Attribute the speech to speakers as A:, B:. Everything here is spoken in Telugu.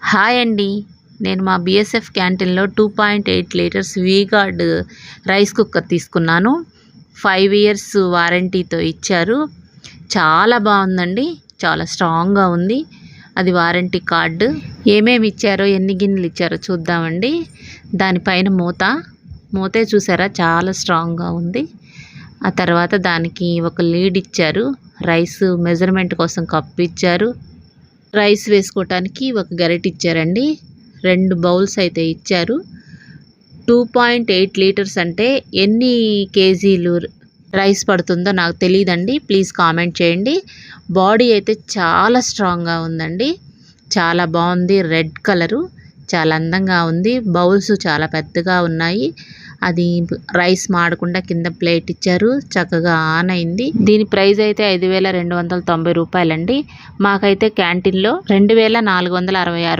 A: హాయ్ అండి. నేను మా బీఎస్ఎఫ్ క్యాంటీన్‌లో 2.8 లీటర్స్ వీగార్డ్ రైస్ కుక్కర్ తీసుకున్నాను. 5 ఇయర్స్ వారంటీతో ఇచ్చారు. చాలా బాగుందండి. చాలా స్ట్రాంగ్‌గా ఉంది. అది వారంటీ కార్డు. ఏమేమి ఇచ్చారో, ఎన్ని గిన్నెలు ఇచ్చారో చూద్దామండి. దానిపైన మూతే చూసారా, చాలా స్ట్రాంగ్‌గా ఉంది. ఆ తర్వాత దానికి ఒక లీడ్ ఇచ్చారు. రైస్ మెజర్మెంట్ కోసం కప్ ఇచ్చారు. రైస్ వేసుకోవటానికి ఒక గరిటె ఇచ్చారండి. 2 బౌల్స్ అయితే ఇచ్చారు. 2.8 లీటర్స్ అంటే ఎన్ని కేజీలు రైస్ పడుతుందో నాకు తెలియదండి. ప్లీజ్ కామెంట్ చేయండి. బాడీ అయితే చాలా స్ట్రాంగ్గా ఉందండి. చాలా బాగుంది. రెడ్ కలరు చాలా అందంగా ఉంది. బౌల్స్ చాలా పెద్దగా ఉన్నాయి. అది రైస్ మాడకుండా కింద ప్లేట్ ఇచ్చారు. చక్కగా ఆన్ అయింది. దీని ప్రైస్ అయితే 5,290 రూపాయలండి. మాకైతే క్యాంటీన్లో 2,466